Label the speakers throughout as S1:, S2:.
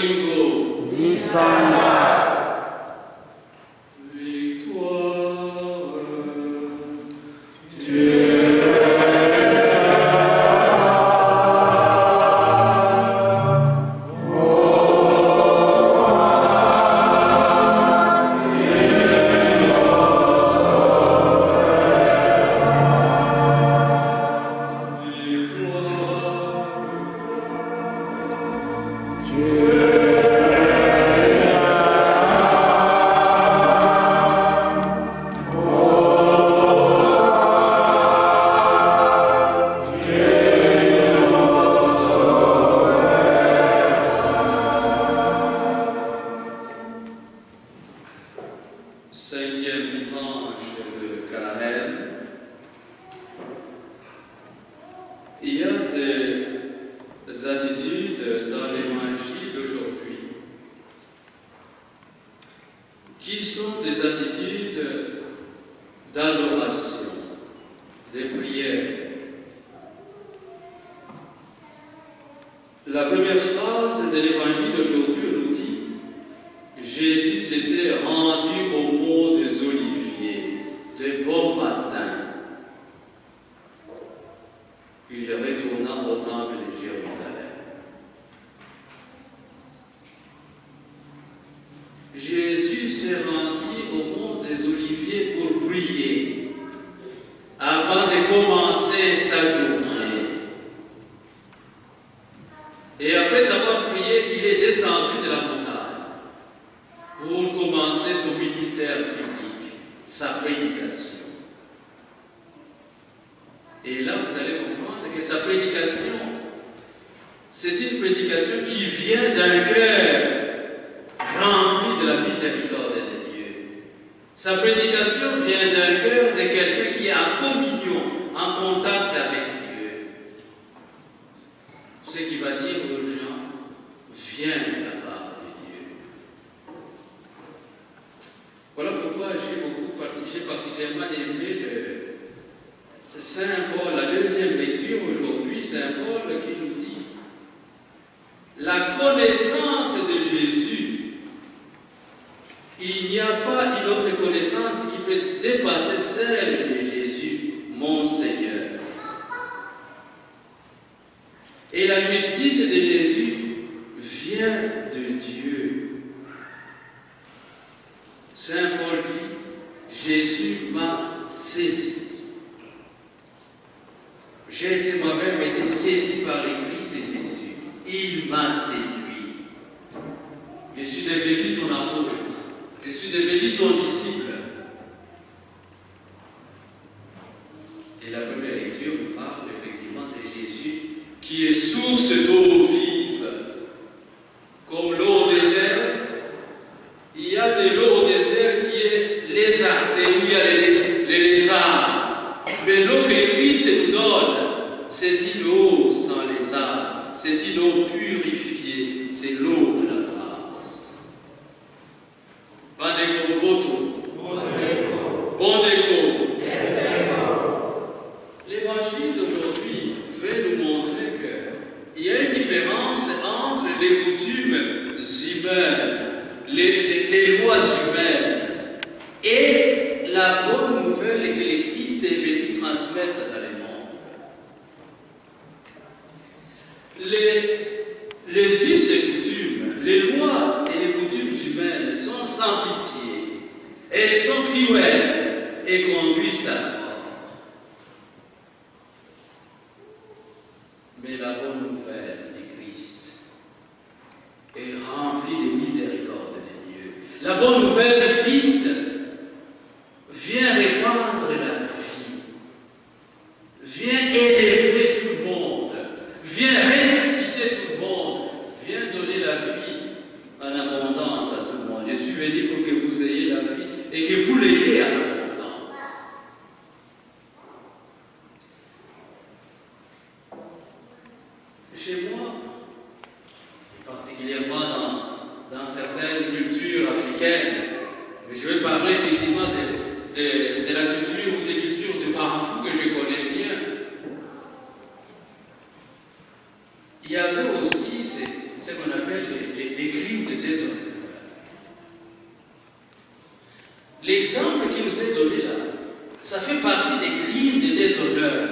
S1: Bolingo,
S2: Nisanga.
S1: Cinquième dimanche de Carême. Il y a des attitudes dans l'évangile d'aujourd'hui qui sont des attitudes d'adoration, de prière. La première phrase de l'évangile d'aujourd'hui nous dit: Jésus s'était rendu au mont des Oliviers de bon matin. Il retourna au temple de Jérusalem. Jésus s'est rendu au mont des Oliviers pour prier avant de commencer sa journée. Et après avoir prié, il est descendu de la montagne pour commencer son ministère public, sa prédication. Et là, vous allez comprendre que sa prédication, c'est une prédication qui vient d'un cœur rempli de la miséricorde de Dieu. Sa prédication vient d'un cœur de quelqu'un qui est en communion, en contact avec Dieu. Ce qui va dire aux gens, viens de la part de Dieu. Voilà pourquoi j'ai particulièrement aimé Saint Paul, la deuxième lecture aujourd'hui, Saint Paul qui nous dit: la connaissance de Jésus, il n'y a pas une autre connaissance qui peut dépasser celle de Jésus, mon Seigneur. Et la justice de Jésus vient de Dieu. Saint Paul dit: Jésus m'a saisi. J'ai moi-même été saisi par le Christ et Jésus. Il m'a séduit. Je suis devenu son apôtre. Je suis devenu son disciple. Et la première lecture nous parle effectivement de Jésus qui est source d'eau vive. Comme l'eau au désert, il y a de l'eau au désert qui est lézardée, où il y a les lézards. Mais l'eau que le Christ nous donne, c'est une eau sans lézard, c'est une eau purifiée, c'est l'eau de la grâce. Bandeko Boboto. Bondeko. L'évangile d'aujourd'hui veut nous montrer qu'il y a une différence entre les coutumes humaines, les lois humaines et la bonne nouvelle que le Christ est venu transmettre dans le monde. Les us et coutumes, les lois et les coutumes humaines sont sans pitié. Elles sont cruelles et conduisent à la mort. Mais la bonne nouvelle du Christ est remplie de miséricorde de Dieu. La bonne nouvelle du Christ vient répandre la vie, vient élever tout le monde, vient ressusciter tout le monde, vient donner la vie en abondance à tout le monde. Je suis venu pour que vous ayez la vie et que vous l'ayez en abondance. Chez moi, particulièrement dans certaines cultures africaines, mais je vais parler effectivement de la culture ou des cultures de partout que je connais bien, il y avait aussi ce qu'on appelle les
S2: l'exemple qui nous est donné là, ça fait partie des crimes de déshonneur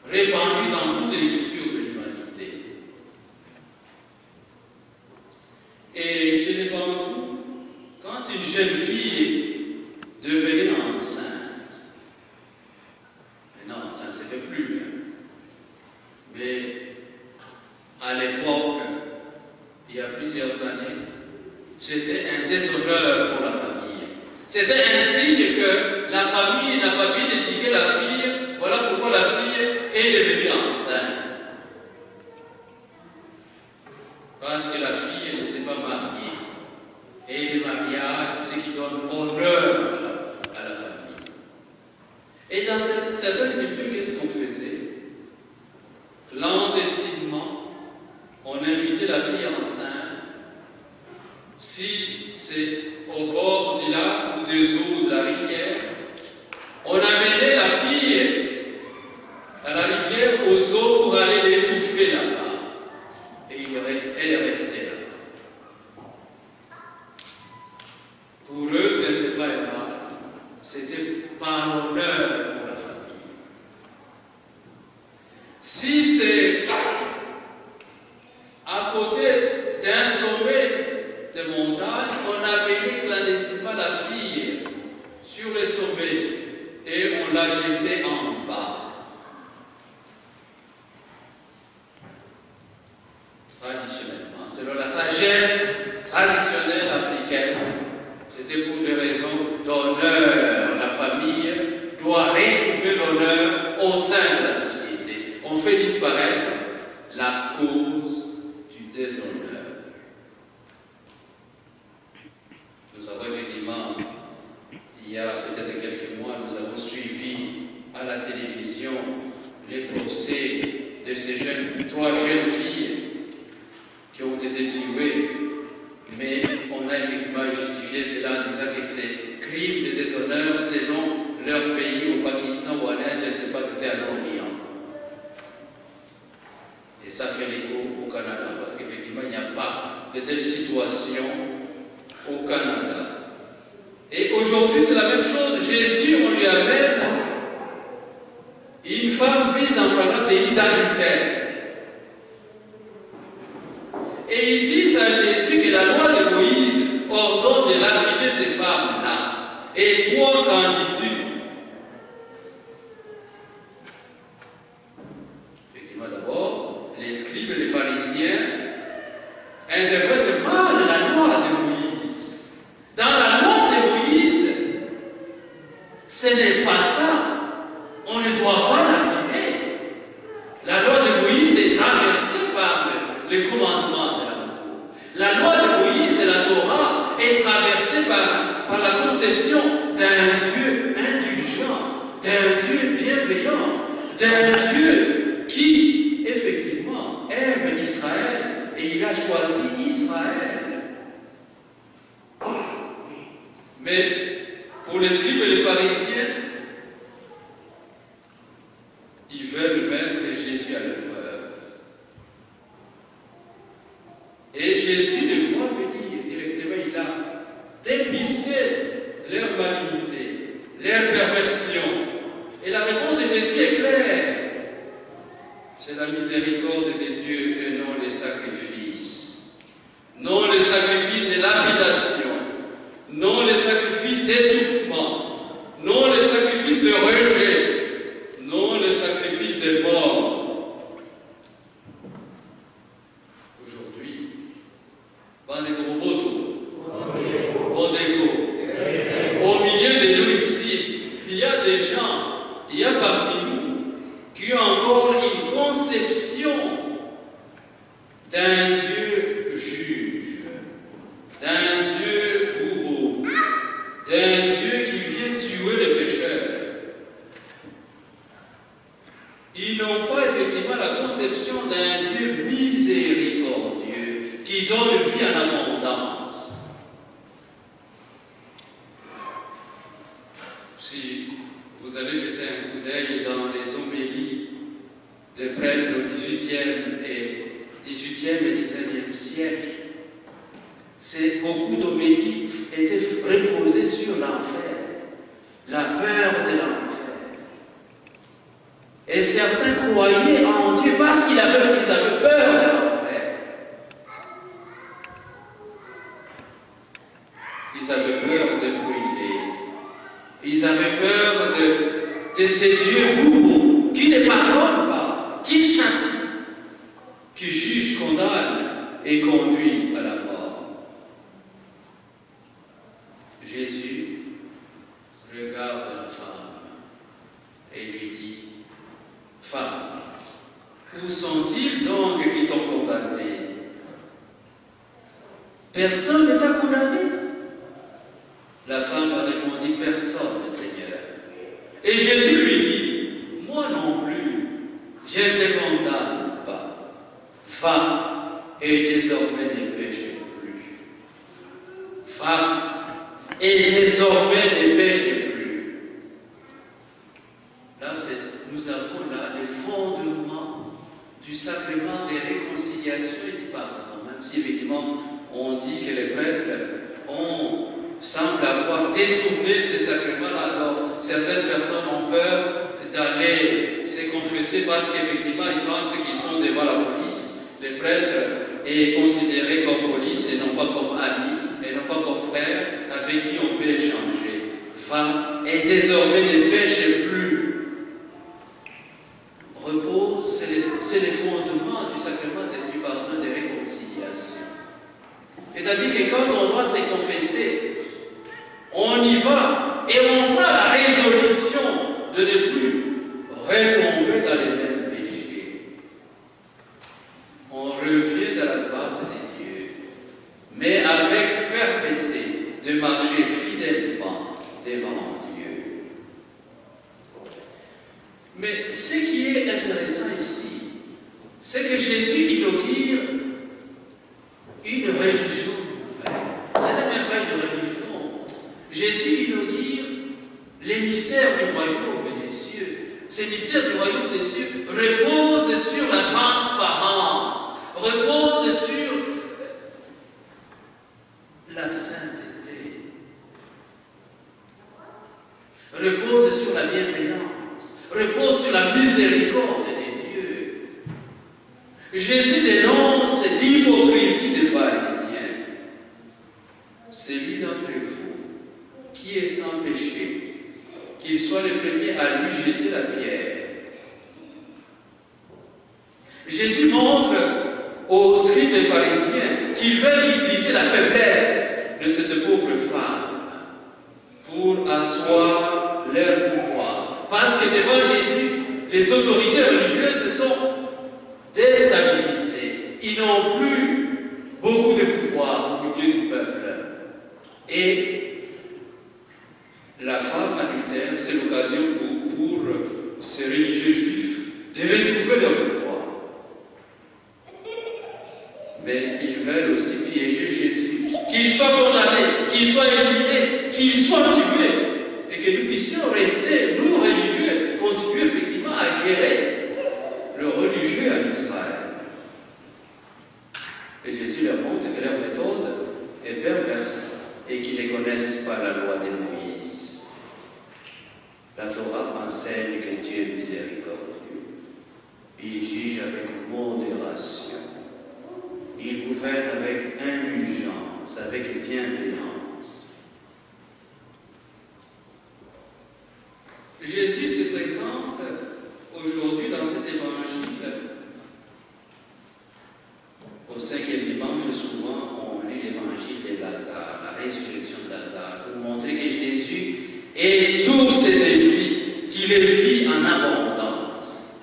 S2: répandus dans toutes les cultures de l'humanité. Et chez les Bantous, quand une jeune fille devenait enceinte, mais non, ça ne se fait plus, mais à l'époque, il y a plusieurs années, c'était un déshonneur pour la famille. C'était un signe que la famille n'a pas bien éduqué la fille, voilà pourquoi la fille est devenue enceinte. Parce que la fille ne s'est pas mariée. Et le mariage, c'est ce qui donne honneur à la famille. Et dans certaines cultures, qu'est-ce qu'on faisait? Clandestinement, on invitait la fille enceinte. Si c'est au bord du lac ou des eaux de la rivière, on amenait la fille à la rivière aux eaux pour aller l'étouffer là-bas. Et elle est restée là. Pour eux, ce n'était pas mal, c'était par honneur pour la famille. Si c'est à côté d'un sommet de montagne, on amenait clandestinement la fille sur le sommet et on la jetait en bas. Traditionnellement, selon la sagesse traditionnelle africaine, c'était pour des raisons d'honneur. La famille doit retrouver l'honneur au sein de la société. On fait disparaître la cause du déshonneur. Nous avons effectivement, il y a peut-être quelques mois, nous avons suivi à la télévision les procès de ces trois jeunes filles qui ont été tuées, mais on a effectivement justifié cela en disant que c'est crime de déshonneur selon leur pays, au Pakistan ou en Inde, je ne sais pas, c'était à l'Orient. Et ça fait l'écho au Canada, parce qu'effectivement, il n'y a pas de telle situation au Canada. Et aujourd'hui, c'est la même chose. Jésus, on lui amène une femme prise en flagrant délit d'adultère. Et ils disent à Jésus que la loi de Moïse ordonne de lapider ces femmes-là. Et toi, qu'en dis-tu? Effectivement, d'abord, les scribes et les pharisiens interprètent mal la loi de Moïse. Dans la loi de Moïse, ce n'est pas ça. On ne doit pas lapider. La loi de Moïse est traversée par le commandement de l'amour. La loi de Moïse et la Torah est traversée par la conception d'un Dieu indulgent, d'un Dieu bienveillant, d'un Dieu qui, effectivement, aime Israël et il a choisi Israël. Mais pour les scribes et les pharisiens, ils veulent mettre Jésus à l'épreuve. Et Jésus les voit venir directement, il a dépisté leur malignité, leur perversion. Et la réponse de Jésus est claire. C'est la miséricorde de Dieu et non les sacrifices. Non les sacrifices de lapidation. Non les sacrifices d'étouffement. Non les sacrifices de rejet. Non les sacrifices de mort. Aujourd'hui, au milieu de nous ici, il y a des gens, il y a parmi nous qui ont encore une conception d'un Dieu juge, d'un Dieu bourreau, d'un Dieu qui vient tuer les pécheurs. Ils n'ont pas effectivement la conception d'un Dieu miséricordieux qui donne vie en abondance. Si vous allez jeter un coup d'œil dans les homélies de prêtres au XVIIIe et XIXe siècle, c'est beaucoup d'homélies était reposée sur l'enfer, la peur de l'enfer. Et certains croyaient en Dieu parce qu'ils avaient peur de l'enfer. Ils avaient peur de brûler. Ils avaient peur de ces dieux bourreaux qui ne pardonnent pas, qui châtient, qui jugent, condamnent et conduisent à la mort. Jésus regarde la femme et lui dit: Femme, où sont-ils donc qui t'ont condamné? Personne ne t'a condamné? La femme a répondu: Personne, Seigneur. Et Jésus lui dit: Moi non plus, je ne te condamne pas. Va et désormais ne péche plus. Va et désormais ne péche plus. Là, nous avons là les fondements du sacrement des réconciliations et du pardon. Même si effectivement on dit que les prêtres semblent avoir détourné ces sacrements-là. Alors certaines personnes ont peur d'aller se confesser parce qu'effectivement ils pensent qu'ils sont devant la police. Les prêtres est considéré comme police et non pas comme ami, et non pas comme frère avec qui on peut échanger. Va et désormais ne pêche plus. Repose, c'est les fondements du sacrement du pardon de réconciliation. C'est-à-dire que quand on va se confesser, on y va et on prend la résolution de ne plus retomber dans les mêmes péchés. On revient dans la grâce de Dieu, mais avec fermeté, de marcher fidèlement devant Dieu. Mais ce qui est intéressant ici, c'est que Jésus inaugure une religion nouvelle. Ce n'est même pas une religion. Jésus inaugure les mystères du royaume des cieux. Ces mystères du royaume des cieux reposent sur la transparence, reposent sur la sainteté, reposent sur la bienveillance, reposent sur la miséricorde de Dieu. Jésus dénonce l'hypocrisie des pharisiens. Celui d'entre vous qui est sans péché, qu'il soit le premier à lui jeter la pierre. Jésus montre aux scribes et pharisiens qu'ils veulent utiliser la faiblesse de cette pauvre femme pour asseoir leur pouvoir. Parce que devant Jésus, les autorités religieuses sont déstabilisées. Ils n'ont plus beaucoup de pouvoir au milieu du peuple. Et la femme adultère, c'est l'occasion pour ces religieux juifs de retrouver leur pouvoir. Mais ils veulent aussi piéger Jésus, qu'il soit condamné, qu'il soit éliminé, qu'il soit tué, et que nous puissions rester, nous religieux, continuer effectivement à gérer le religieux en Israël. Et Jésus leur montre que leur méthode est perverse et qu'ils ne connaissent pas la loi de Moïse. La Torah enseigne que Dieu est miséricordieux. Il juge avec modération. Il gouverne avec indulgence, avec bienveillance. Jésus se présente aujourd'hui dans cet évangile. Au 5e dimanche, souvent, on lit l'évangile de Lazare, la résurrection de Lazare, pour montrer que Jésus est source de vie, qu'il est vie en abondance.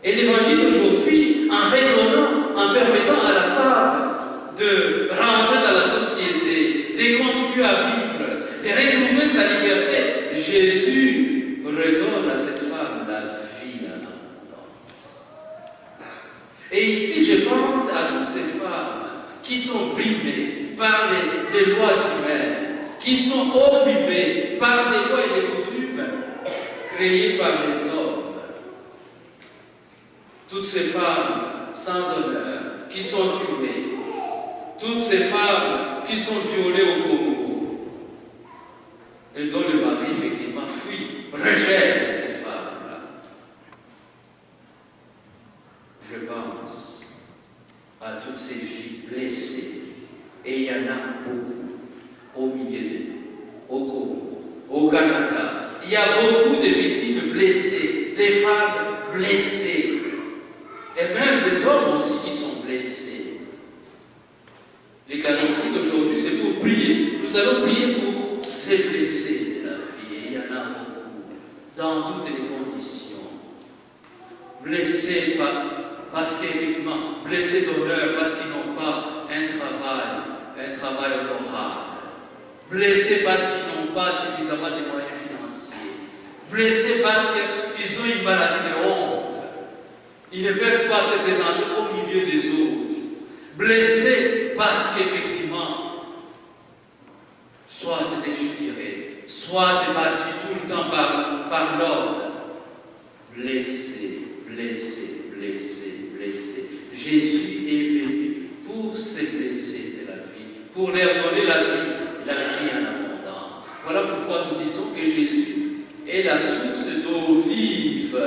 S2: Et l'évangile d'aujourd'hui, en retournant, en permettant à la femme de rentrer dans la société, de continuer à vivre, de retrouver sa liberté, Jésus redonne à cette femme la vie en abondance. Et ici, je pense à toutes ces femmes qui sont brimées par des lois humaines, qui sont opprimées par des lois et des coutumes créées par les hommes. Toutes ces femmes sans honneur, qui sont tuées, toutes ces femmes qui sont violées au Congo, et dont le mari, effectivement, fuit, rejette cette femme-là. Je pense à toutes ces filles blessées, et il y en a beaucoup au milieu de nous, au Congo, au Canada. Il y a beaucoup de victimes blessées, des femmes blessées, et même des hommes aussi qui sont blessés. L'Eucharistie d'aujourd'hui, c'est pour prier. Nous allons prier pour ces blessés de la vie, et il y en a beaucoup, dans toutes les conditions. Blessés parce qu'effectivement, blessés d'honneur, parce qu'ils n'ont pas un travail honorable. Blessés parce qu'ils n'ont pas suffisamment de moyens financiers. Blessés parce qu'ils ont une maladie de honte. Ils ne peuvent pas se présenter au milieu des autres. Blessés parce qu'effectivement, soit défigurés, soit battus tout le temps par l'homme. Blessés, blessés, blessés, blessés. Jésus est venu pour ces blessés de la vie, pour leur donner la vie en abondance. Voilà pourquoi nous disons que Jésus est la source d'eau vive.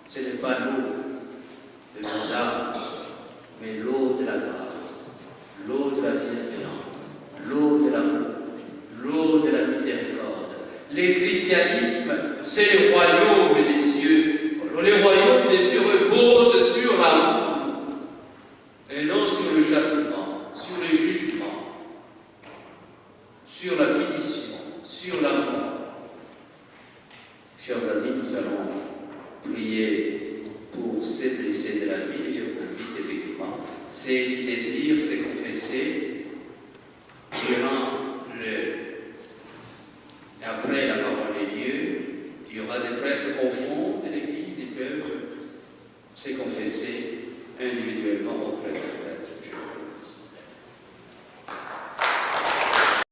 S2: Ce n'est pas l'eau de nos âmes, mais l'eau de la grâce, l'eau de la bienveillance, l'eau de l'amour, l'eau de la miséricorde. Le christianisme, c'est le royaume des cieux. Le royaume des cieux repose sur l'amour et non sur le châtiment, sur le jugement, sur la punition, sur la mort. Chers amis, nous allons prier pour ces blessés de la vie. Et je vous invite effectivement, ceux qui désirent se confesser après la parole de Dieu, il y aura des prêtres au fond de l'église, ils peuvent se confesser individuellement auprès de Dieu.